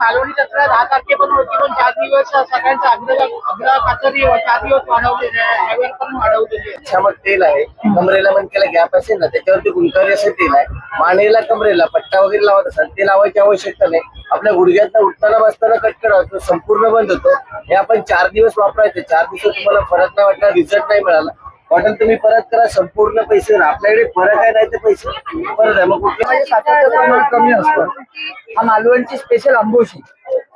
मालवणी जत्रा 10 तारखेपासून होती, पण 4 दिवस सगळ्यांचा आग्रह खातर 4 दिवस वाढवलेले आहे, यावेळी पण वाढवलेली आहे. त्याच्यामध्ये तेल आहे, कमरेला मनक्याला गॅप असेल ना त्याच्यावरती गुंतवणी असं तेल आहे. मानेला कमरेला पट्टा वगैरे लावत असाल ते लावायची आवश्यकता नाही. आपल्या गुडघ्यात उठताना बसताना कटकट होतो, संपूर्ण बंद होतो. हे आपण 4 दिवस वापरायचे. 4 दिवसात तुम्हाला फरक नाही वाटला, रिझल्ट नाही मिळाला, वाटेल तुम्ही परत करा. संपूर्ण पैसे आपल्याकडे फरक आहे, नाही तर पैसे परत आहे. मग कुठल्या म्हणजे साखरेचं प्रमाण कमी असतं. हा मालवणची स्पेशल आंबोशी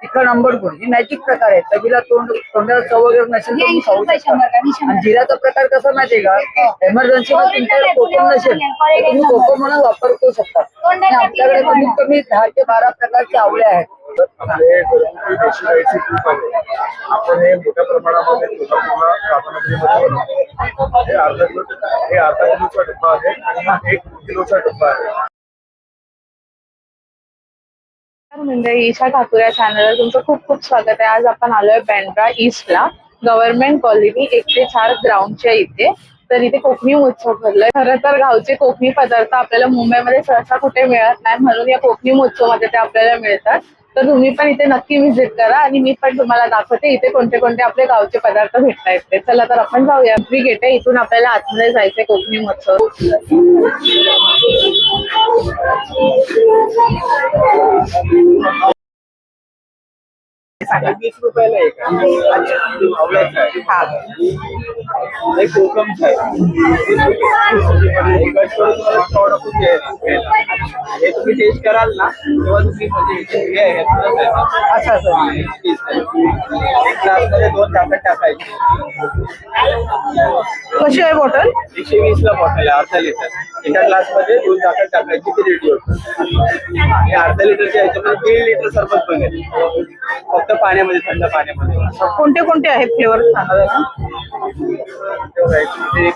तिखट आंबट गोड ही नैतिक प्रकार आहे. चवीला तोंडाला चव वगैरे नसेल तर तुम्ही खाऊ शकता. आणि जिराचा प्रकार कसा माहितीये का, एमर्जन्सी मध्ये तुमच्याकडे कोकम नसेल तर तुम्ही कोकम म्हणून वापर करू शकता. आणि आपल्याकडे कमीत कमी 10 ते 12 प्रकारचे आवळे आहेत. आपले घरगुती देशी गाईचे तूप आहे. आपण हे मोठ्या प्रमाणामध्ये राधानगरीमध्ये बनवतो. हे अर्धा किलोचा डब्बा आहे आणि हा 1 किलोचा डब्बा आहे. मंडळी, ईशा ठाकूर या चॅनलवर तुमचं खूप खूप स्वागत आहे. आज आपण आलोय बँड्रा ईस्टला, गव्हर्नमेंट कॉलनी 1 ते 4 ग्राउंडच्या इथे. तर इथे कोकणी महोत्सव भरलाय. खरं तर गावचे कोकणी पदार्थ आपल्याला मुंबईमध्ये सहसा कुठे मिळत नाही, म्हणून या कोकणी महोत्सवामध्ये ते आपल्याला मिळतात. तर तुम्ही पण इथे नक्की व्हिजिट करा आणि मी पण तुम्हाला दाखवते इथे कोणते कोणते आपले गावचे पदार्थ भेटता येते. चला तर आपण जाऊया. एंट्री गेट आहे, इथून आपल्याला आतमध्ये जायचंय कोकणी महोत्सव. ₹20 एक आवळ्याचा आहे, एक कोकमचा आहे. हे तुम्ही टेस्ट कराल ना तेव्हा तुम्ही असं असं एक ग्लासमध्ये 2 चाकट टाकायचे. कशी आहे बॉटल? 120 ला बॉटल आहे, अर्धा लिटर. एका ग्लास मध्ये 2 चाकट टाकायची, ती रेडी होतं. हे अर्धा लिटरच्या ह्याच्यामध्ये 1.5 लिटर सरबत बनेल, फक्त पाण्यामध्ये, थंड पाण्यामध्ये. कोणते कोणते आहेत फ्लेवर सांगा.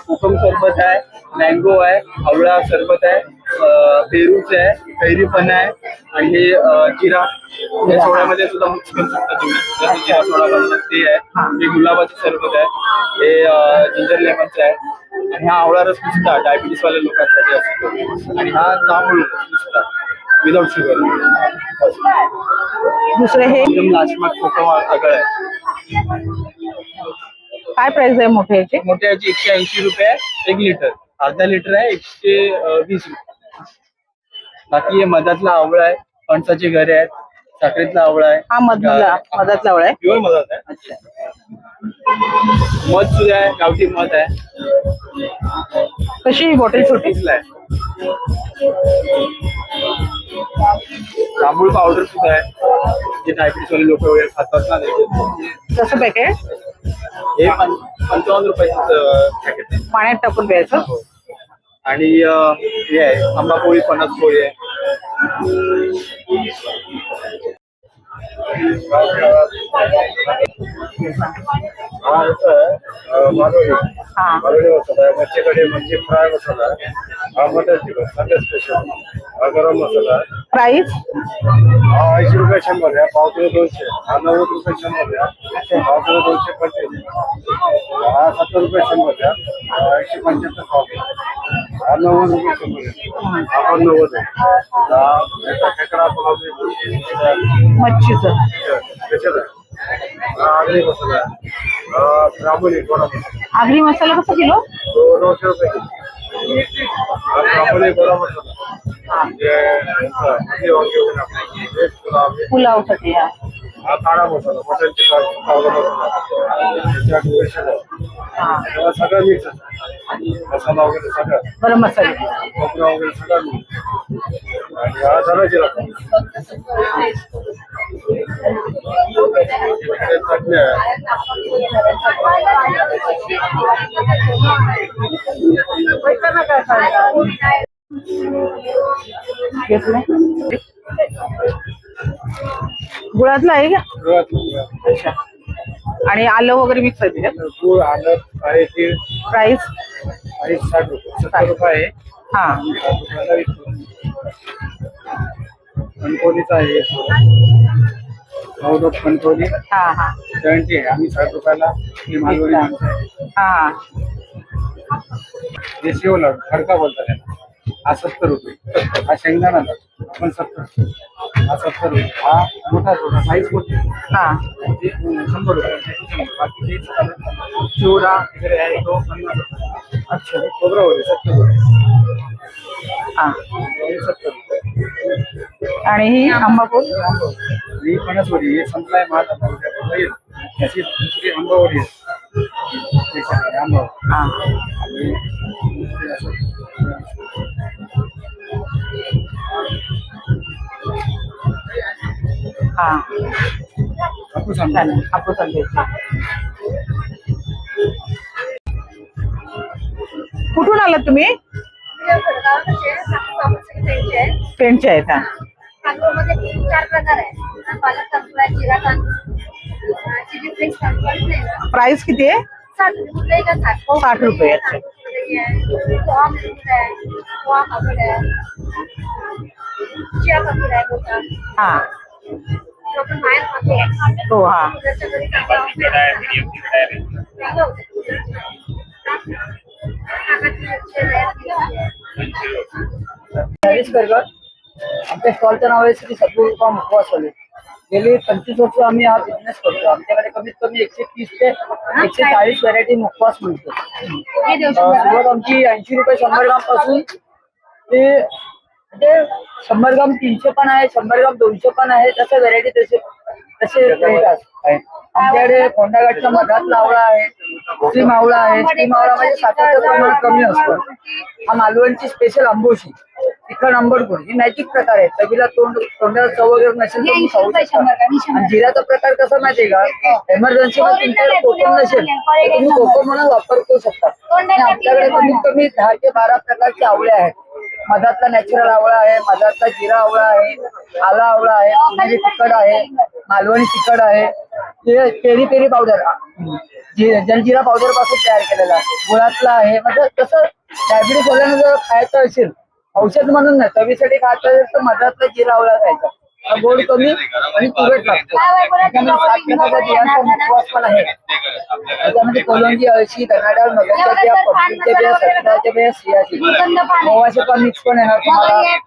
कोकम सरबत आहे, मँगो आहे, आवळा सरबत आहे, पेरूच आहे, कैरीपणा आहे आणि हे जिरा. हे सोड्यामध्ये सुद्धा मिक्स करू शकता तुम्ही, जसं जिरा सोडा बनवतात ते आहे. हे गुलाबाचं सरबत आहे, हे जिंजर लेमनचं आहे आणि हा आवळा रस नुसता डायबिटीस वाल्या लोकांसाठी असतो. आणि हा तांबूळ नुसता विदाउट शुगर. दुसरे हे एकदम लास्टमार्क कोकम आगळ आहे. काय प्राइस आहे मोठ्याची? मोठ्याची ₹180 आहे, 1 लिटर. अर्धा लिटर आहे 120 रुपये. बाकी हे मधातला आवळा आहे, फणसाचे घरे आहेत, साखरेतला आवळा आहे. हा मधातला आवळा आहे. प्युअर मधात आहे. मध सुद्धा आहे, गावठी मध आहे. कशी ही बॉटल छोटी? जांभूळ पावडर सुद्धा आहे, जे डायबिटीस वाले लोक वगैरे खातात ना त्याचे. कसं पॅकेट? हे ₹55 पॅकेट आहे. पाण्यात टाकून प्यायचं. आणि हे आहे आंबा पोळी, फणस पोळी आहे. हा याचा आहे मालवणी मसाला आहे, मच्छीकडे मच्छी फ्राय मसाला आहे, हा मटन चिकन संडे स्पेशल, हा गरम मसाला आहे. प्राइस? हा ₹80 100 आहे, पाव किलो 200, हा ₹90 100 आहे, पाव किलो 225, हा ₹70 100 आहे, 175 पाव किलो, हा ₹90 100 आहे, हा पण 90 आहे. हा खेकडा मच्छीचं स्पेशल आहे. हा आगरी मसाला आहे, ब्राह्मणी गोडा मसाला. आगरी मसाला कसा किलो? ₹900 किलो. हा ब्राह्मणी गोडा मसाला पुलावसाठी. हा काळा मसाला, मटन चिकन पावडर मसाला, सगळं मिक्स मसाला वगैरे सगळं, गरम मसाले, खोबरा वगैरे सगळं मिक्स. आणि हा झाला जिरा चटणी आहे. गुळातला आहे का? अच्छा. आणि आलं वगैरे मिक्स आहे त्याच्यात? गूळ, आलं आहे. ते प्राइस? आणि ₹60 आहे. हा. कणकोलीचा आहे, कणकोली हा हा 70 आहे. आम्ही ₹60 ही मालवणी माणसं आहे. हा. देशी ओला खडका बोलतात त्याला. हा 70 रुपये, हा शेंगदाणा पण 70, हा 70 रुपये, हा मोठा थोडा साईज मोठी हा 100 रुपये. बाकी चिवडा वगैरे आहे तो 50 रुपये. अच्छा, खोबरं वगैरे 70 रुपये, हा हे 70 रुपये. आणि ही आंबापोळी ही फणसवडी, हे संपलाय महाग आता उद्या येईल. त्याची दुसरी आंबावडी आहे, त्याच्याकडे आंबावडी. हा ते असं हा हापूस आंबा. चालेल हापूस आंब्याची. कुठून आलात तुम्ही? फ्रेंडचे आहेत का? मध्ये 3-4 प्रकार आहे. पालक तांदूळ आहे, जिरा तांदूळ, चिली फ्लेक्स तांदूळ आहे. प्राइस किती आहे? 60 रुपये का 60. 60 रुपये. अच्छा. पोहा मिळून आहे, पोहा पापड आहे, चिया पापड आहे मोठा. हा जो आपण बाहेर खातो. हो हा घरच्या घरी चांगला सर्विस करकर आमच्या स्टॉलचं नाव आहे श्री सद्गुरुपा मुखवास वाले. गेली 25 वर्ष आम्ही हा बिझनेस करतो. आमच्याकडे कमीत कमी 130 ते 140 व्हरायटी मुखवास मिळतो. सुरुवात आमची 80 रुपये 100 ग्राम पासून ते म्हणजे 100 ग्राम 300 पण आहे, 100 ग्राम 200 पण आहे. तसे व्हरायटी तसे रेट आहेत. आमच्याकडे कोंडाघाटचा मधातला आवळा आहे, स्टीम आवळा आहे. स्टीम आवळा म्हणजे साखरेचं प्रमाण कमी असतं. हा मालवणची स्पेशल आंबोशी तिखट आंबट गोड ही नैतिक प्रकार आहे. चवीला तोंडाला चव वगैरे नसेल तर तुम्ही खाऊ शकता. आणि जिऱ्याचा प्रकार कसा माहितीये का, एमर्जन्सी मध्ये तुमच्याकडे कोकम नसेल तर तुम्ही कोकम म्हणून वापर करू शकता. आणि आपल्याकडे कमीत कमी 10 ते 12 प्रकारचे आवळे आहेत. मधातला नॅचरल आवळा आहे, मधातला जिरा आवळा आहे, आला आवळा आहे, पुणेरी तिखट आहे, मालवणी तिखट आहे, peri peri powder jaljeera powder पासून तयार केलेला आहे, गुळातला आहे. म्हणजे तसं डायबिटीस वाल्यानं जर खायचं असेल, औषध म्हणून नाही, चवीसाठी खायचं असेल तर मधातला जिरा आवळा खायचा. गोड कमी आणि तुरट लागतो. त्याच्यामध्ये 7 प्रकारच्या बियांचा मुखवास पण आहे. त्याच्यामध्ये कोलंजी, अळशी, धनाडाळ, मगरच्या बिया, पपईच्या बिया, सत्याच्या बिया, सियाची गव्हाचे पण मिक्स पण येणार तुम्हाला.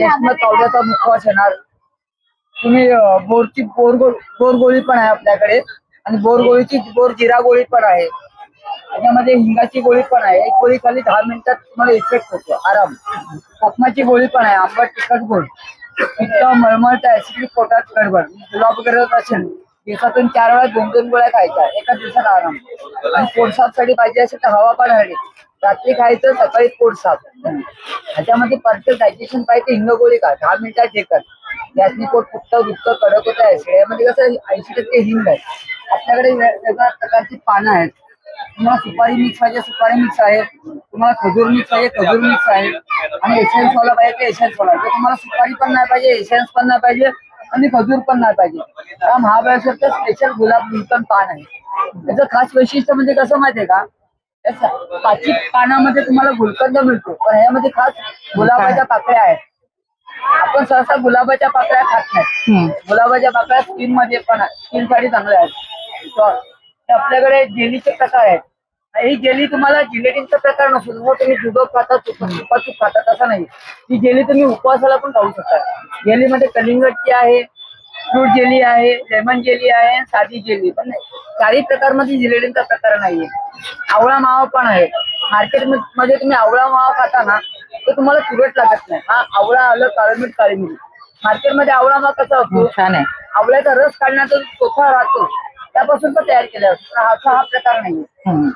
चष्मत पावड्याचा मुखवास येणार. तुम्ही बोरगोळी पण आहे आपल्याकडे. आणि बोरगोळीची बोर जिरा गोळी पण आहे. त्याच्यामध्ये हिंगाची गोळी पण आहे. एक गोळी खाली 10 मिनिटात तुम्हाला इफेक्ट होतो आराम. कोकमाची गोळी पण आहे, आंबट तिखट गोळी. इतकं मळमळतं ऍसिडिक पोटात गडबड जुलाब वगैरे असेल, दिवसातून 4 वेळा 2-2 गोळ्या खायच्या, एका दिवसात आराम. आणि पोटसाफसाठी पाहिजे असेल तर हवा पण हळदी रात्री खायचं, सकाळी पोट साफ. ह्याच्यामध्ये परफेक्ट डायजेशन पाहिजे हिंग गोळी का 10 मिनिटात ढेकत. गॅसनी पोट फुगतं दुखतं कडक होतं ऍसिड. यामध्ये कसं 80% हिंग आहे. आपल्याकडे वेगवेगळ्या प्रकारची पानं आहेत. तुम्हाला सुपारी मिक्स पाहिजे सुपारी मिक्स आहे, तुम्हाला खजूर मिक्स पाहिजे खजूर मिक्स आहे, आणि एसेन्स वाला पाहिजे तर एसेन्स वाला. जर तुम्हाला सुपारी पण नाही पाहिजे, एसेन्स पण नाही पाहिजे आणि खजूर पण नाही पाहिजे, हा महाबळेश्वरचं स्पेशल गुलाब गुलकंद पान आहे. त्याचं खास वैशिष्ट्य म्हणजे कसं माहितीये का, पाची पानामध्ये तुम्हाला गुलकंद मिळतो, पण ह्यामध्ये खास गुलाबाच्या पाकळ्या आहेत. आपण सहसा गुलाबाच्या पाकळ्या खात नाही. गुलाबाच्या पाकळ्या स्किन मध्ये पण आहे, स्किन साठी चांगल्या आहेत. आपल्याकडे जेलीचे प्रकार आहेत. ही जेली तुम्हाला जिलेटिनचा प्रकार नसून मग तुम्ही दुधो खाता तुपाचूप खाता तसा नाही. ही जेली तुम्ही उपवासाला पण खाऊ शकता. जेलीमध्ये कलिंगडची आहे, फ्रूट जेली आहे, लेमन जेली आहे, साधी जेली पण नाही. 4 प्रकारमध्ये जिलेटिनचा प्रकार नाहीये. आवळा मावा पण आहे. मार्केट मध्ये तुम्ही आवळा मावा खाता ना तर तुम्हाला तुरट लागत नाही. हा आवळा आलं काळमीठ काळी मिरी. मार्केटमध्ये आवळा मावा कसा असतो, छान आहे. आवळ्याचा रस काढण्याचा चोथा राहतो त्यापासून तो तयार केला असतो. हा प्रकार नाहीये.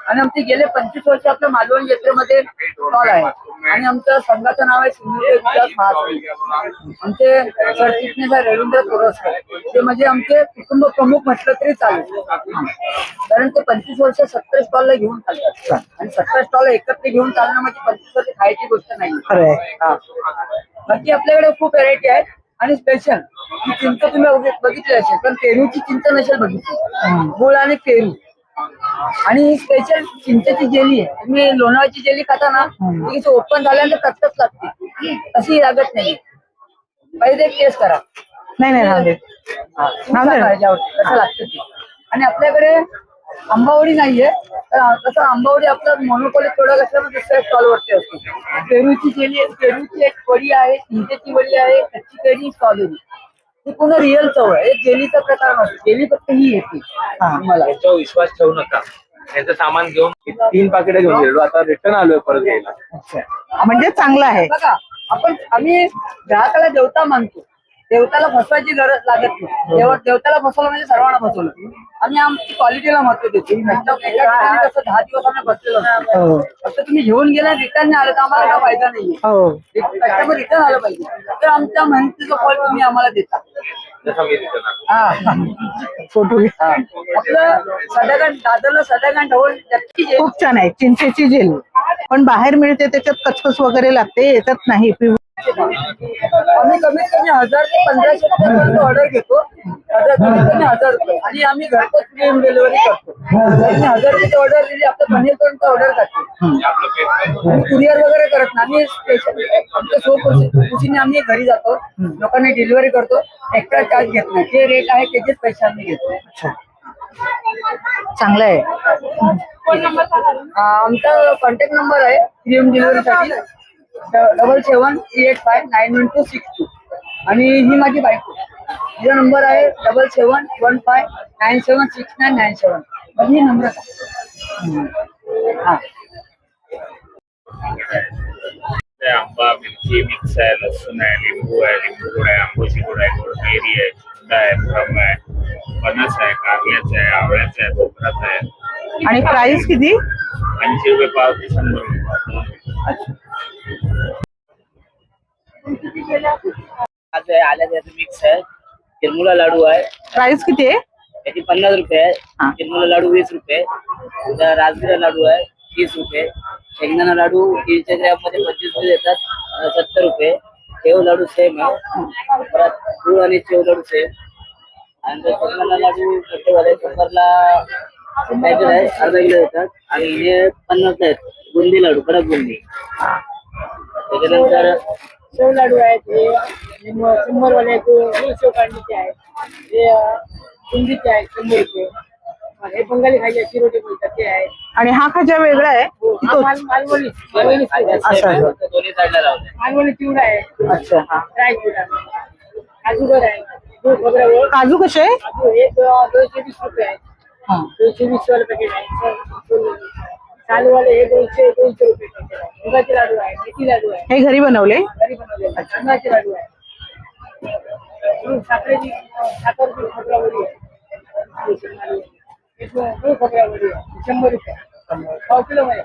आणि आमचे गेले 25 वर्ष आपल्या मालवण जत्रेमध्ये स्टॉल आहे. आणि आमचं संघाचं नाव आहे सिंधुदुर्ग विकास महासंघ. आमचे सरचिटणीस आहे रवींद्र तोरसकर. ते म्हणजे आमचे कुटुंब प्रमुख म्हटलं तरी चालेल. कारण ते 25 वर्ष 70 स्टॉलला घेऊन चालतात. आणि 70 स्टॉलला एकत्र घेऊन चालणं म्हणजे 25 वर्ष खायची गोष्ट नाही. बाकी आपल्याकडे खूप व्हरायटी आहेत. आणि स्पेशल ही चिंच तुम्ही बघितली असेल, पण पेरूची चिंच नसेल बघितली. गुळ आणि पेरू आणि ही स्पेशल चिंचेची जेली आहे. तुम्ही लोणावळ्याची जेली खाता ना, ती ओपन झाल्यानंतर कच्चच लागते, तशी लागत नाही. पहिले एक टेस्ट करा. नाही नाही राहू दे. कसं लागतं ते. आणि आपल्याकडे आंबावडी नाहीये तर तसं आंबावडी आपलं मोनोपोली प्रोडक्ट असल्यामुळे दुसऱ्या स्टॉल वरती असतो. पेरूची एक वडी आहे, चिंचेची वडी आहे, कच्ची केळी, स्ट्रॉबेरी ही पूर्ण रिअल चव आहे. एक जेलीचा प्रकार नसतो, जेली फक्त ही येते मला. यांच्यावर विश्वास ठेवू नका. यांचं सामान घेऊन 3 पाकिटं घेऊन गेलो, आता रिटर्न आलोय परत घ्यायला. म्हणजे चांगलं आहे. बघा आम्ही ग्राहकाला देवता मानतो, देवताला फसवायची गरज लागत नाही. देवताला फसवलं म्हणजे सर्वांना फसवलं. आम्ही आमची क्वालिटीला महत्व देतो. एका ठिकाणी कसं 10 दिवस आम्ही बसलेलो असतो. फक्त तुम्ही घेऊन गेला रिटर्न नाही आलं तर आम्हाला काय फायदा नाहीये. कस्टमर रिटर्न आलं पाहिजे, तर आमच्या मेहनतीचं फळ तुम्ही आम्हाला देता. जसं मी रिटर्न आलो. फोटो घे. आपलं सदागण दादरला सदागण ढवळ नक्की खूप छान आहे चिंचेची जेल. पण बाहेर मिळते त्याच्यात कचकच वगैरे लागते, याच्यात नाही. आम्ही कमीत कमी 1000 ते 1500 रुपयापर्यंत ऑर्डर घेतो. कमीत कमी 1000 रुपये आणि आम्ही घरपोच फ्री होम डिलिव्हरी करतो. आम्ही 1000 रुपयाची ऑर्डर दिली, आपल्या 1500 ऑर्डर करतो. आम्ही कुरिअर वगैरे करत नाही. आम्ही स्पेशल आमच्या स्वखुशीने आम्ही घरी जातो, लोकांनी डिलिव्हरी करतो. एक्स्ट्रा चार्ज घेत नाही. जे रेट आहे त्याचेच पैसे आम्ही घेतो. चांगलं आहे. आमचा कॉन्टॅक्ट नंबर आहे फ्री होम डिलिव्हरीसाठी 7738591262 आणि ही माझी बायको. तिचा नंबर आहे 7715976997. ही नंबर हा. आंबा मिरची मिक्स आहे, लसूण आहे, लिंबू आहे, लिंबू गोड आहे, आंबोशी गोड आहे, कोथिंबीर आहे, चिंता आहे, भरम आहे, फणस आहे, कारल्याचं आहे, आवळ्याचं आहे, भोपळाचं आहे. आणि प्राइस किती? 80 रुपये पाव ते 100 रुपये पाव. आज आहे आल्याचं मिक्स आहे, चिरमुरा लाडू आहे, प्राइस किती आहे? त्याची 50 रुपये आहे. चिरमुरा लाडू 20 रुपये. राजगिरा लाडू आहे 30 रुपये. शेंगदाणा लाडू 300 ग्रॅम मध्ये 25 रुपये देतात, 70 रुपये. शेव लाडू सेम आहे. परत गूळ आणि शेव लाडू सेम. आणि शेंगदाणा लाडू मोठेवाले 100ला पॅकेट आहे, अर्धा किलो देतात. आणि हे 50 आहेत बुंदी लाडू, कडक बुंदी. त्याच्यानंतर शेव लाडू आहेत, हे शंभरवाले आहेत, शेव काढणीचे आहेत, हे बुंदीचे आहेत 100 रुपये. हे बंगाली खायचे शिरोटे बोलतात ते आहे. आणि हा खाजा वेगळा आहे. मालवणी दोन्ही साईडला लावले. मालवणी चिवडा आहे. अच्छा. ड्राय चिवडा, काजूगर आहे, दूध खोबऱ्यावर. काजू कसे आहे? काजू हे 220 रुपये आहे. 220 वाले पॅकेट आहे. चालूवाले हे 200 रुपये पॅकेट आहे. मुगाचे लाडू आहे, मेथी लाडू आहे, हे घरी बनवले? घरी बनवलेले. तांदळाचे लाडू आहे. साखरेची खोबऱ्यावरी आहे. खोबऱ्यावरी आहे 100 रुपये पाव किलो मध्ये.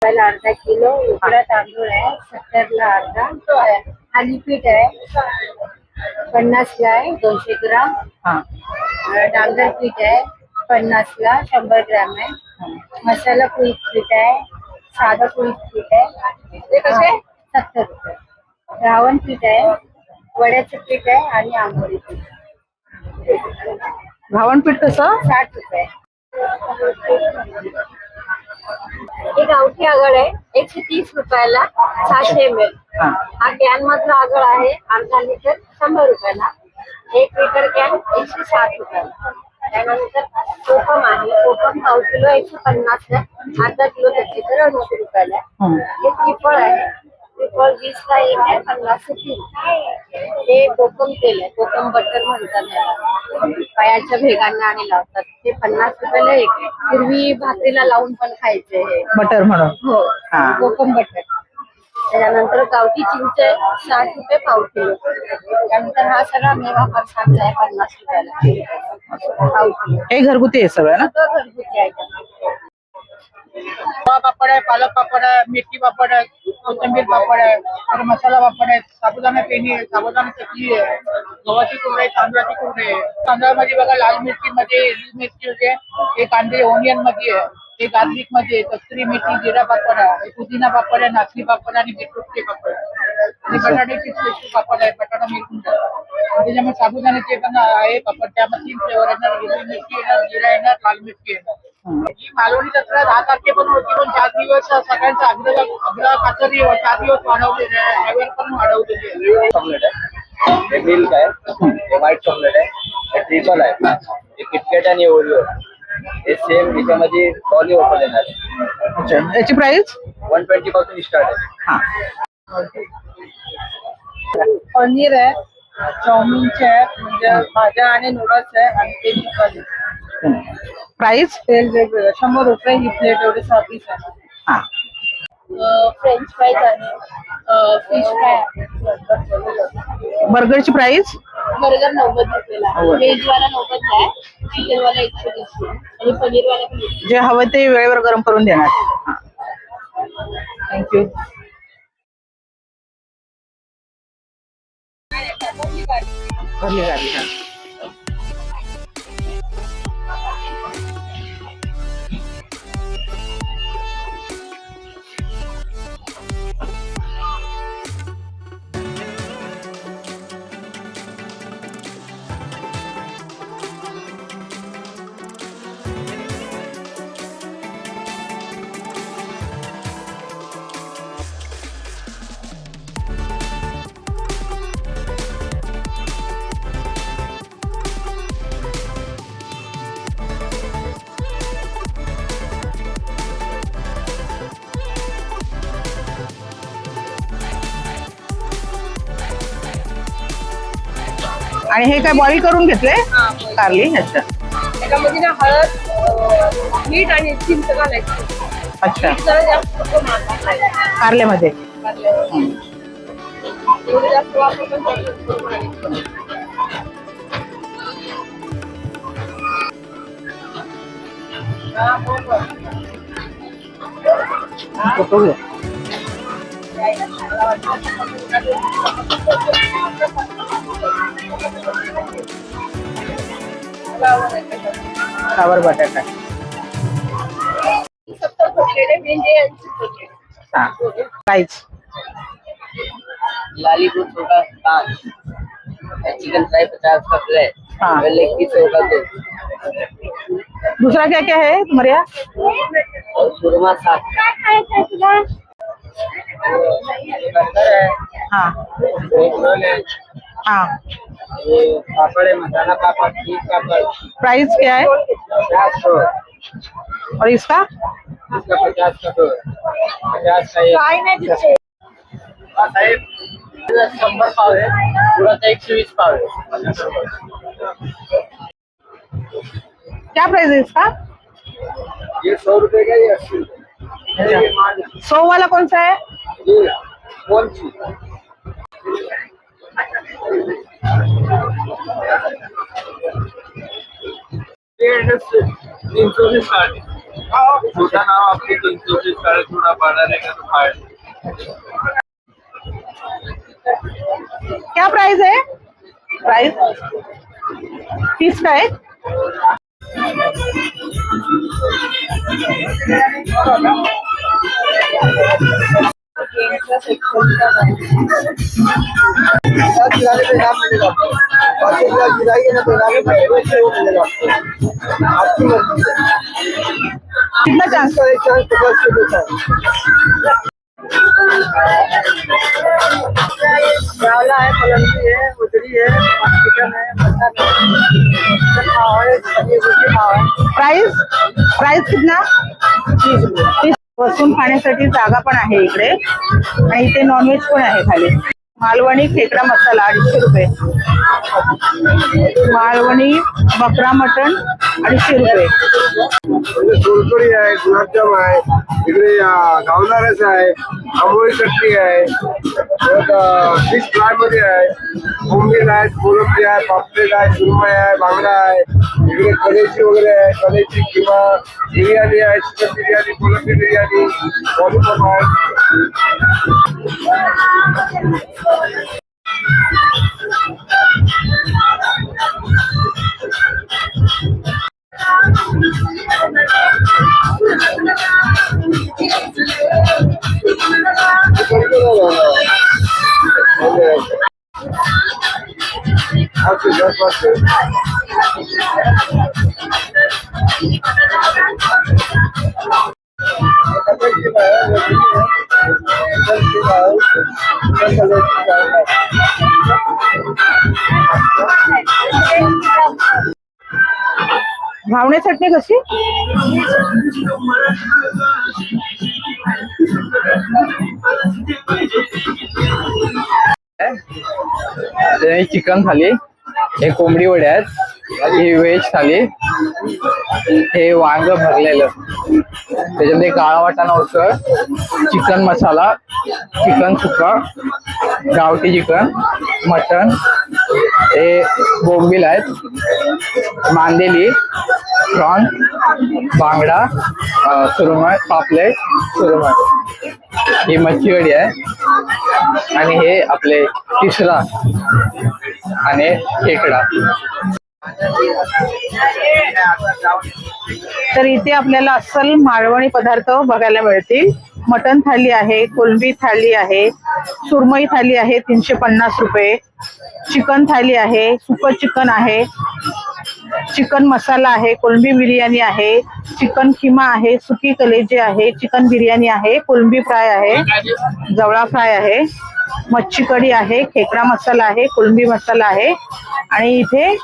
अर्धा किलो उकडा तांदूळ आहे, 70ला अर्धा. थालीपीठ आहे 50ला आहे 200 ग्राम. डांगर पीठ आहे 50ला 100 ग्राम आहे. मसाला कुळीत पीठ आहे, साधं कुळीत पीठ आहे, ते कसे 70 रुपये. रावण पीठ आहे, वड्याचं पीठ आहे आणि आंबोळी पीठ. घावणपीठ कसं? 60 रुपये. हे गावठी आगळ आहे 130 रुपयाला 600 ml. हा कॅन मधला आगळ आहे, अर्धा लिटर 100 रुपयाला. 1 लिटर कॅन 160 रुपयाला. त्यानंतर कोकम आहे, कोकम पाव किलो 150 आहे, अर्धा किलो घेतले तर 200 रुपयाला. हे त्रिफळ आहे, त्रिफळ 20ला 1 आहे, 50 3. हे कोकम तेल आहे, कोकम बटर म्हणतात त्याला. पायाच्या भेगांना आणि लावतात, ते 50 रुपयाला 1 आहे. पूर्वी भाकरीला लावून पण खायचे हे बटर म्हणून. हो, कोकम बटर. त्याच्यानंतर गावठी चिंच आहे 60 रुपये पाव किलो. त्यानंतर हा सगळा मेवा फरसाणचा आहे 50 रुपयाला पाव किलो. हे घरगुती आहे सगळं ना? सगळं घरगुती आयटम. पापड आहे, पालक पापड आहे, मेथी पापड आहे, कोथिंबीर पापड आहे, तर मसाला पापड आहे, साबुदाणा पेनी आहे, साबुदाणा चटणी आहे, गव्हाची कुरडे, तांदळाची कुरडे आहे. तांदळामध्ये बघा लाल मिरची मध्ये, हिरवी मिरची मध्ये, हे कांदे ओनियन मध्ये आहे, हे गार्लिक मध्ये, कस्तुरी मेथी, जिरा पापड आहे, पुदिना पापड आहे, नाचणी पापड आणि बीटरूटचे पापड आणि बटाट्याचे स्पेशल पापड आहे, बटाटा मिरची. त्याच्यामुळे साबुदाण्याचे पण आहे पापड. त्यामध्ये 3 फ्लेवर येणार, हिरवी मिरची येणार, जिरा येणार, लाल मिरची येणार. ही मालवणी जत्रा 10 तारखेपासून होती, पण 4 दिवस सगळ्यांचा आग्रह खातर 4 दिवस वाढवलेले आहे, ह्यावेळी पण वाढवलेले आहे. चॉकलेट आहे, हे मिल्क आहे, हे व्हाईट चॉकलेट आहे, हे ट्रिपल आहे, हे किटकॅट आणि ओरिओ आहे. हे सेम याच्यामध्ये ट्रॉली ऑफर येणार आहे. अच्छा, याची प्राइस 120 पासून स्टार्ट आहे. हा. पनीर आहे, चाऊमिनचे आहे, म्हणजे भाज्या आणि नूडल्स आहे आणि ते चिकन. प्राइस तेल वेगवेगळं 100 रुपये ही प्लेट, एवढे 6 पीस आहे. हा. फ्रेंच फ्राईज आहे, फिश फ्राय आहे. बर्गरची प्राइस बर्गर 90 रुपयाला, व्हेज वाला 90 आहे, चिकन वाला 120 आणि पनीर वाला पण 120. जे हवं ते वेळेवर गरम करून देणार. थँक्यू. भरली गाडी. हा. आणि हे काय बॉईल करून घेतले कारली. अच्छा त्याच्यामध्ये ना हळद, मीठ आणि चिंच घालायची. अच्छा. जरा जास्त प्रमाणात कारल्यामध्ये. एवढं जास्त वापरून पण फोटो घे. फ्लावर बटाटा. 70 फुटलेले भेंडी 80 फुटलेले. हा. प्राइस लालीपुर छोटा 5, चिकन फ्राई 50 का प्लेट, हाँ। लेग पीस होगा 2, दूसरा क्या क्या है तुम्हारे यहाँ? और सुरमा 7, बर्गर है, हाँ एग रोल है, हाँ. ये पापड़ है, मसाला पापड़, चीज पापड़, प्राइस क्या है 50 और इसका? इसका 50 का 2, 50 का 1. हाँ साहेब, 100 पाव है, पूरा 120 पाव है. क्या प्राइस है इसका? ये 100 रुपए का, ये 80 रुपए. 100 वाला कौन सा है? ये कौन सी? छोटा नाम आपको 300 से साढ़े थोड़ा बड़ा रहेगा तो 500. क्या प्राइस है? प्राइस 30 का है. खिलाने पे इनाम मिलेगा आपको, 500 रुपया गिराइए ना तो इनाम में वो मिलेगा आपको, आपकी मर्जी से. कितना चांस? इसका एक चांस 50 रुपये का है. चावला है, पलंगी है, उजरी है, चिकन है, मटन है, खाओ है, पनीर भुर्जी खाओ है. प्राइस प्राइस कितना? 30 रुपये. बसून खाण्यासाठी जागा पण आहे इकडे आणि इथे नॉनव्हेज पण आहे खाली. मालवणी खेकडा मसाला 250 रुपये. मालवणी बकरा मटण 250 रुपये. सोलकढी आहे, गुलाबजाम आहे, इकडे गावना रस आहे, आंबोळी चटणी आहे, फिश फ्राय मध्ये आहे, बोंबील आहे, कोलंबी आहे, पापलेट आहे, सुरमई आहे, बांगडा आहे, इकडे कलेची वगैरे आहे, कलेची किंवा बिर्याणी आहे, चिकन बिर्याणी, कोलंबी बिर्याणी, लॉलीपॉप आहे. घावणे चटणी कशी? चिकन थाली, हे कोंबडी वडे आहेत, ही व्हेज थाली, हे वांग भरलेलं, त्याच्यामध्ये काळा वाटाणा उसळ, चिकन मसाला, चिकन सुक्का, गावठी चिकन, मटन, हे बोंबील आहेत, मांदेली, प्रॉन, बांगडा, सुरमई, पापलेट, सुरमई, ही मच्छी वडी आहे, आणि हे आपले तिसरा आणि खेकडा. तर इथे आपल्याला अस्सल मालवणी पदार्थ बघायला मिळतील. मटन थाली आहे, कोलंबी थाली आहे, सुरमई थाली आहे 350 रुपये, चिकन थाली आहे, सुकं चिकन आहे, चिकन मसाला आहे, कोलंबी बिर्याणी आहे, चिकन खिमा आहे, सुकी कलेजी आहे, चिकन बिर्याणी आहे, कोलंबी फ्राय आहे, जवळा फ्राय आहे, मच्छी कढी आहे, खेकडा मसाला आहे, कोलंबी मसाला आहे, आणि इथे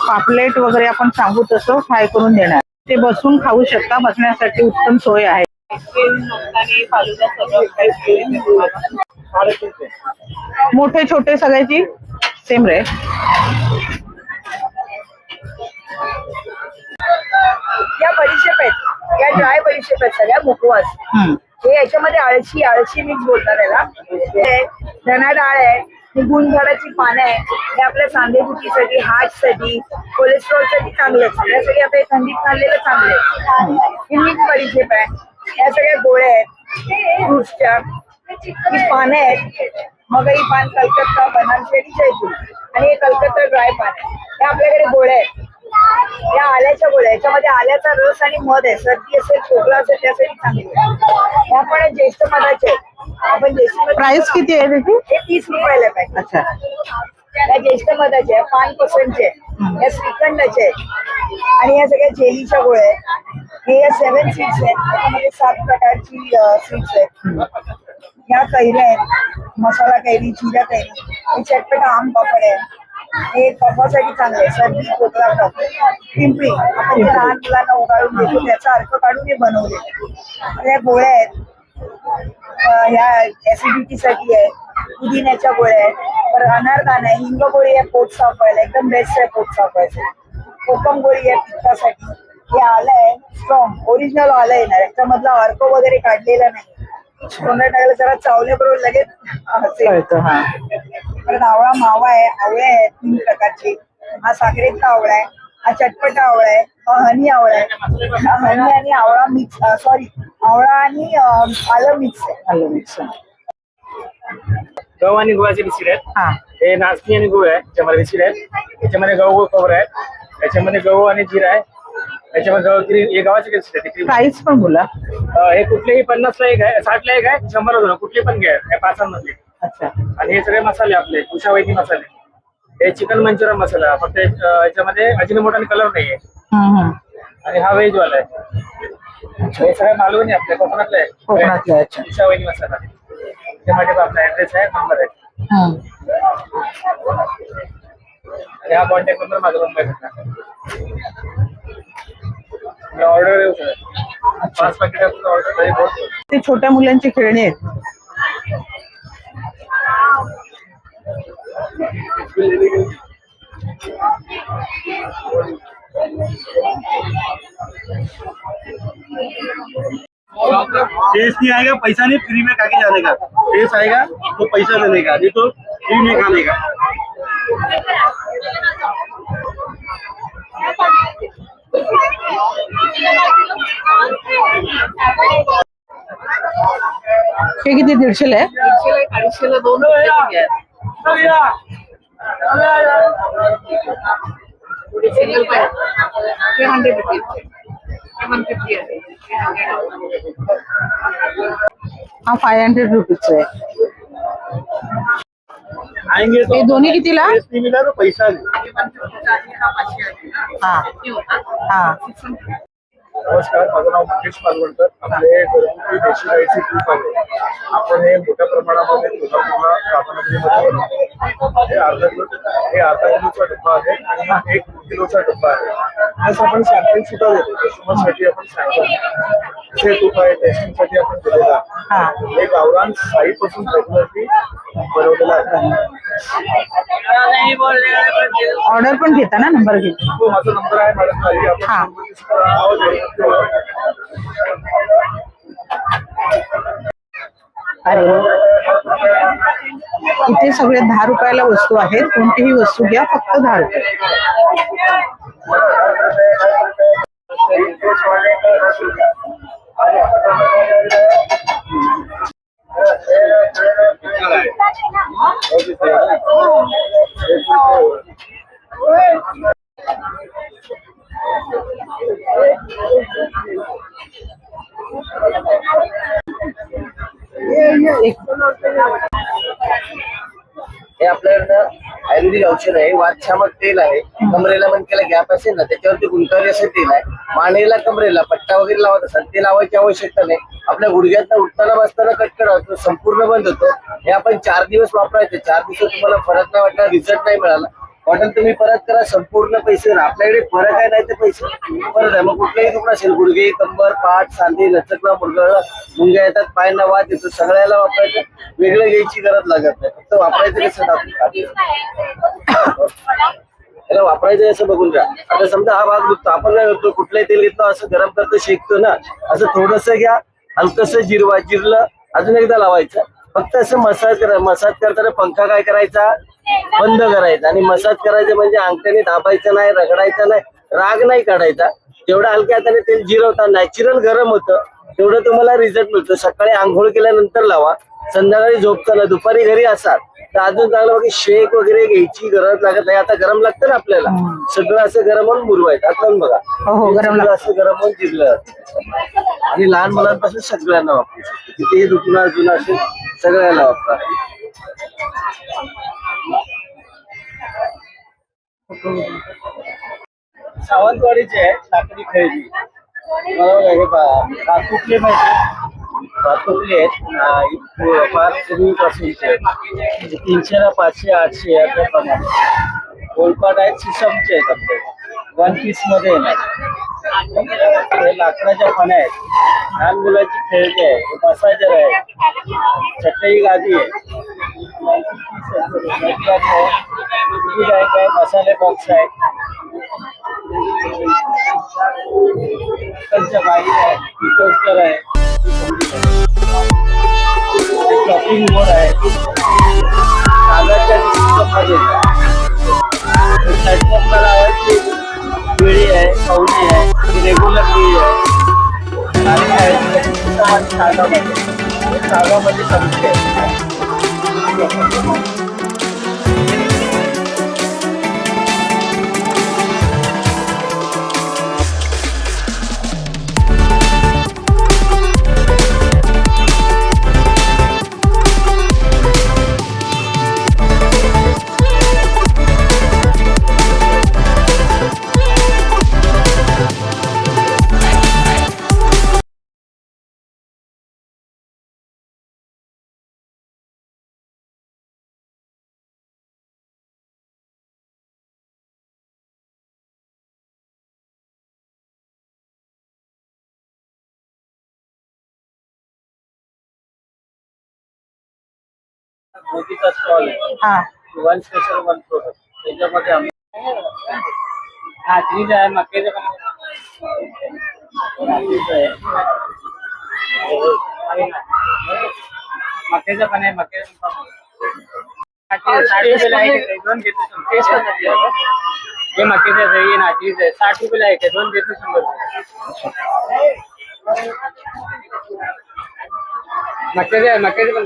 पापलेट वगैरे आपण सांगू तसं फ्राय करून देणार. ते बसून खाऊ शकता, बसण्यासाठी उत्तम सोय आहे. मोठे छोटे सगळ्याची सेम रेट. या बडीशेप आहेत, या ड्राय बडीशेप आहेत सगळ्या मुखवास. हे याच्यामध्ये आळशी मिक्स बोलतात याला. धना डाळ आहे, निगुण झाडाची पानं आहे, हे आपल्या सांधेदुखीसाठी, हार्टसाठी, कोलेस्ट्रॉलसाठी चांगले आहेत. यासाठी आपल्या थंडीत खाल्लेलं चांगले आहे. ही मिक्स बडीशेप आहे, या सगळ्या गोळ्या आहेत फ्रुट्सच्या. ही पानं आहेत, मगई पान, कलकत्ता, बनारसी, जयपूर, आणि हे कलकत्ता ड्राय पान आहे. हे आपल्याकडे गोळ्या आहेत, या आल्याच्या गोळ्या. याच्यामध्ये आल्याचा रस आणि मध आहे. सर्दी असेल, खोकला असेल त्यासाठी चांगली आहे. या पण ज्येष्ठ मधाचे आहेत. आपण ज्येष्ठ प्राइस किती आहे त्याची? हे 30 रुपयाला पॅकेट. अच्छा. या ज्येष्ठ मधाचे आहे, 5%चे, या श्रीखंडाचे आहेत, आणि या सगळ्या जेलीच्या गोळ्या आहेत. हे या 7 सीड्स आहेत, त्याच्यामध्ये 7 प्रकारची सीड्स आहेत. या कैऱ्या आहेत, मसाला कैरी, जिरा कैरी, हे चटपटा आम पापड आहे. हे कफासाठी चांगले आहे, सर्दी, खोकला, कफ. पिंपरी आपण जे लहान मुलांना उगाळून देतो त्याचा अर्थ काढून हे बनवले. या गोळ्या आहेत, ह्या ऍसिडिटीसाठी आहे. पुदिन्याच्या गोळ्या आहेत, परत अनारदाना आहे, हिंग गोळी आहे पोट साफ व्हायला, एकदम बेस्ट आहे पोट साफ व्हायचं. कोकम गोळी आहे पित्तासाठी. हे आलं आहे स्ट्रॉंग, ओरिजिनल आलं येणार, याच्यामधला अर्क वगैरे काढलेला नाही. तोंडात टाकलं जरा चावल्याबरोबर लगेच परत आवळा मावा आहे, आवळे आहेत 3 प्रकारचे. हा साखरेचा आवळा आहे, हा चटपटा आवळा आहे, हा हनी आवळा आहे. हा हनी आणि आवळा मिक्स, सॉरी आवळा आणि आलं मिक्स आहे. आलं मिक्स. गहू आणि गुळाचे बिस्किट आहेत. हा, हे नाचणी आणि गुळ आहे, त्याच्यामध्ये बिस्किट आहेत. त्याच्यामध्ये गहू व खोबरं आहे, त्याच्यामध्ये गहू आणि जिरा आहे, त्याच्यामध्ये गहू क्रीम, हे गव्हाची बिस्किट आहे. प्राइस पण बोला. हे कुठलेही 50ला एक आहे, 60ला एक आहे, 100 होतं, कुठले पण घ्या, हे 5 अच्छा. आणि हे सगळे मसाले आपले उषावैदी मसाले. हे चिकन मंचुरियन मसाला, फक्त याच्यामध्ये अजिनोमोटो आणि कलर नाहीये. आणि हा व्हेज वाला आहे. हे सगळे मालवणी आपल्या कोकणातले आहे. कोकणातले. अच्छा. उषावैदी मसाला. त्यामध्ये आपला ऍड्रेस आहे, नंबर आहे, आणि हा कॉन्टॅक्ट नंबर माझा नंबर ऑर्डर येऊ शकत. 5 पॅकेट ऑर्डर. ते छोट्या मुलांची खेळणी आहेत. टेस्ट नहीं आएगा, पैसा नहीं, फ्री में खा के जाने का. टेस्ट आएगा तो पैसा लेने का, नहीं तो फ्री में खाने का. हे किती? 150ला आहे. 250ला 2 सिंगल पाय 300 रुपीज 150 आहे. हा 500 रुपीजचा आहे. आएंगे तो हे दोन्ही कितीला? टेस्ट नहीं मिला तो पैसा नहीं. हा हा. नमस्कार, माझं नाव मुकेश मालवणकर. आपले घरगुती देशी गाईची तूप आहे. आपण हे मोठ्या प्रमाणामध्ये कोल्हापूरला राधानगरीमध्ये बनवतो. हे अर्धा किलोचा डब्बा आहे आणि हा 1 किलोचा डब्बा आहे. प्लस आपण सॅम्पल सुद्धा देतो कस्टमरसाठी. आपण सॅम्पल जे तूप आहे टेस्टिंगसाठी आपण दिलेला हा. आहे. एक गावरान साईपासून रेग्युलरली बनवलेला आहे. ऑर्डर पण घेता ना, नंबर घेता? तो माझा नंबर आहे मॅडम खाली. हा. अरे इथे सगळे 10 रुपयाला वस्तू आहेत. कोणतीही वस्तू घ्या, फक्त 10 रुपये. हे आपल्याकडं आयुर्वेदिक औषध आहे. वातशामक तेल आहे. कमरेला मणक्याला गॅप असेल ना त्याच्यावरती गुंतावरी असं तेल आहे. मानेला कमरेला पट्टा वगैरे लावत असाल ते लावायची आवश्यकता नाही. आपल्या गुडघ्यात उठताना बसताना कटकट होतो, संपूर्ण बंद होतो. हे आपण 4 दिवस वापरायचे. 4 दिवसात तुम्हाला फरक नाही वाटला, रिझल्ट नाही मिळाला, बॉटल तुम्ही परत करा. संपूर्ण पैसे आपल्याकडे फरक आहे नाही ते पैसे परत आहे. मग कुठलाही दुखणं असेल, गुडघे, कंबर, पाठ, सांधे, लचकला, मुरगळला, मुंग्या येतात, पायांना वाद येतो, सगळ्याला वापरायचं. वेगळं घ्यायची गरज लागत नाही. फक्त वापरायचं कसं त्याला वापरायचं असं बघून घ्या. आता समजा हा भाग दुखतो, आपण काय करतो, कुठलंही तेल घेतो असं गरम करतो, शेकतो ना, असं थोडस घ्या, हलकस जिरलं, अजून एकदा लावायचं. फक्त असं मसाज करा. मसाज करताना पंखा काय करायचा, बंद करायचा. आणि मसाज करायचं म्हणजे अंगठ्याने दाबायचं नाही, रगडायचं नाही, राग नाही काढायचा. जेवढं हलक्या हाताने तेल जिरवता नॅचरल गरम होतं तेवढं तुम्हाला रिझल्ट मिळतो. सकाळी आंघोळ केल्यानंतर लावा, संध्याकाळी झोपताना, दुपारी घरी असाल तर अजून चांगलं बाकी शेक वगैरे घ्यायची गरज लागत नाही. आता गरम लागतं ना आपल्याला, सगळं असं गरम होऊन मुरवायचं. आता बघा गरम असं गरम होऊन जिरलं जातं. आणि लहान मुलांपासून सगळ्यांना वापरू शकतो. कितीही दुखणं जुनं असेल सगळ्यांना वापरा. सावंतवाडीचे आहे साखरी खरेदी. बरोबर हे पहा, कुठले माहिती कुठले आहेत फार पूर्वीपासूनचे 300, 500, 800 याप्रमाणे गोलपाट आहेत. सिसमचे आहेत आपले 1 पीस मध्ये येणार. हे लाकडाच्या फण्या आहेत. लहान मुलाची खेळणी आहे. मसाजर आहे. चटई गादी आहे. बँक आहे. मसाले बॉक्स आहे. बाई आहे. टोस्टर आहे. शॉपिंग मोड आहे. कागदच्या सिस्टममध्ये प्लॅटफॉर्मला लावायची वेळी आहे. पावली आहे. रेग्युलर वेळी आहे. आणि सागामध्ये संख्या आहे. मोदीचा स्टॉल आहे. हा. 1 स्पेशल 1 प्रोडक्ट. त्याच्यामध्ये नाचणीचं आहे. मक्याचं पण मक्याचं पण आहे. मक्याचं पण 60 रुपयाला आहे. दोन घेतो. टेस्ट हे मक्याचं आहे. हे नाचणीचं आहे. 60 रुपयाला आहे. दोन घेतो 100 रुपये. मक्याचं आहे. मक्याचं पण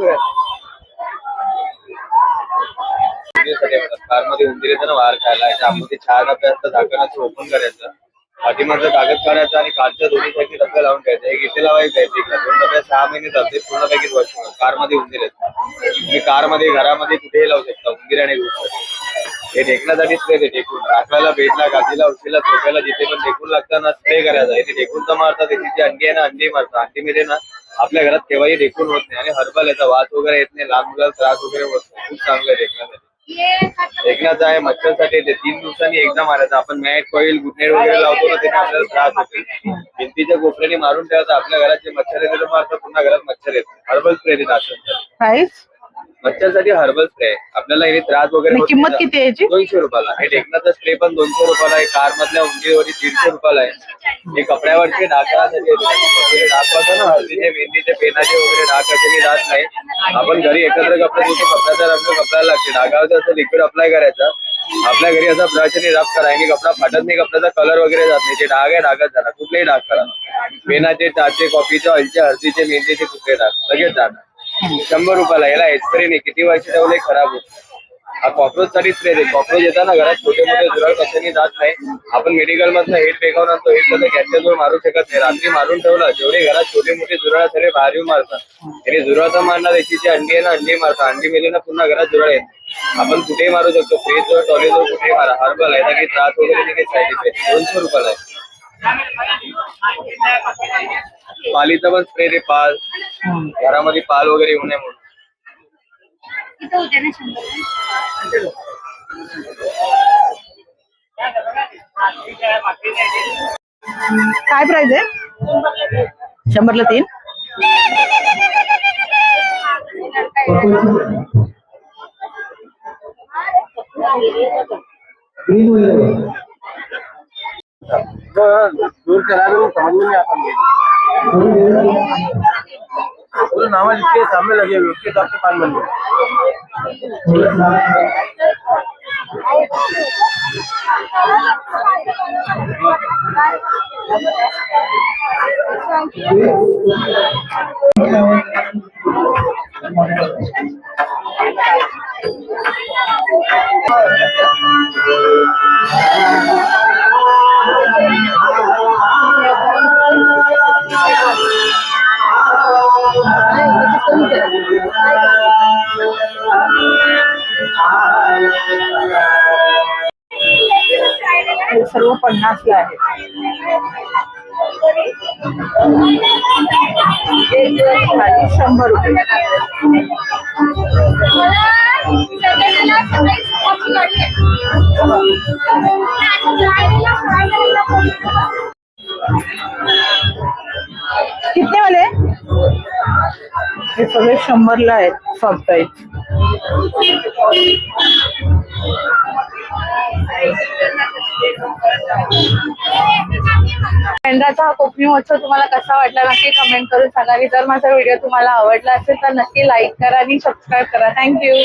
कारमध्ये उंदीर येतं ना बाहेर खायला. त्यामध्ये 4 डबे असतात. झाकणाचं ओपन करायचं, पाठीमागचं कागद काढायचं आणि काचच्या दोन्ही साईडनी डबे लावून ठेवायचं. एक इथे लावायचं आहे. 2 डबे 6 महिने चालते. पूर्ण पॅकेज वॉश करा. कारमध्ये उंदीर येतात. तुम्ही कारमध्ये, घरामध्ये कुठेही लावू शकता उंदीर आणि गोष्ट. हे ढेकण्यासाठी स्प्रे ते ढेकून राखवायला, बेडला, गादीला, उशीला, सोफ्याला जिथे पण ढेकून लागतं ना स्प्रे करायचा. इथे ढेकूनचा मारतात. त्याची जी अंडी आहे ना अंडी मारतात. अंडीमध्ये ना आपल्या घरात केव्हाही ढेकून होत नाही आणि हर्बल याचा वास वगैरे येत नाही. लहान मुलाला त्रास वगैरे होत नाही. खूप चांगलं आहे ढेकण्यासाठी. एकनाचं आहे मच्छरसाठी येते 3 दिवसांनी एकदा मारायचं. आपण मॅट कॉईल गुडनेट वगैरे लावतो ना त्याने आपल्याला त्रास होतो. भिंतीच्या कोपऱ्याने मारून ठेवायचं. आपल्या घरात जे मच्छर येते मारतात पुन्हा घरात मच्छर येते. हर्बल स्प्रे देतात असेल प्राइस मच्छरसाठी हर्बल स्प्रे आहे. आपल्याला याने त्रास वगैरे आणि होत किंमत नाही. किती आहे याची? 200 रुपयाला. हे टेक्नाचा स्प्रे पण 200 रुपयाला आहे. कार मधल्या उंदीवरती 150 रुपयाला आहे. हे कपड्यावरचे डाकासाठी वगैरे डाग पाहतो ना हळदीचे मेहंदीचे पेनाचे वगैरे डाग कशाने जात नाही. आपण घरी एकत्र कपडे धुतो कपड्याचा रंग कपड्याला लागते. डागावरती असं लिक्विड अप्लाय करायचं. आपल्या घरी असा ब्रशने रब करा आणि कपडा फाटत नाही. कपड्याचा कलर वगैरे जात नाही. जे डाग आहे डागच जाणार. कुठलेही डाग करा. पेनाचे टाचे कॉफीचे ऑइलचे हळदीचे मेहंदीचे कुठले डाग लगेच जाणार. 100 रुपयाला. याला एक्सप्रे नाही किती वर्ष ठेवले खराब होत. हा कॉक्रोच साठी स्प्रे आहे. कॉक्रोच येतात ना घरात छोटे मोठे झुरळ कशाने जात नाही. आपण मेडिकल मधनं हेट फेकावून आणतो. हेट कसं गॅसच्या मारू शकत नाही. रात्री मारून ठेवलं जेवढे घरात छोटे मोठे झुरळ सगळे बाहेर येऊन मारतात. त्याने झुरळाचा मारणार याची जी अंडी आहे ना अंडी मारतात. अंडी मेली ना पुन्हा घरात झुरळ आहे. आपण कुठेही मारू शकतो. फ्रीजवर टॉयलेटवर कुठेही मारा. हर्बल आहे काही त्रास वगैरे नाही काही साईड इफेक्ट. 200 रुपयाला आहे. पालीचा पण स्प्रे रे पाल घरामध्ये पाल वगैरे येऊ नये म्हणून. काय प्राइस आहे? 100ला 3. दूर कराने में समझ में नहीं आता पूरे नामा जिसके सामने लगे हुए उसके हिसाब से पान बन गया. हे सर्व 50ला आहे. थाली 100 रुपये. कितने वाले? हे सगळे 100ला आहेत. सॉफ्ट आहेत. बेंद्राचा हा कोकणी महोत्सव तुम्हाला कसा वाटला नक्की कमेंट करून सांगा. आणि जर माझा व्हिडिओ तुम्हाला आवडला असेल तर नक्की लाईक करा आणि सबस्क्राईब करा. थँक्यू.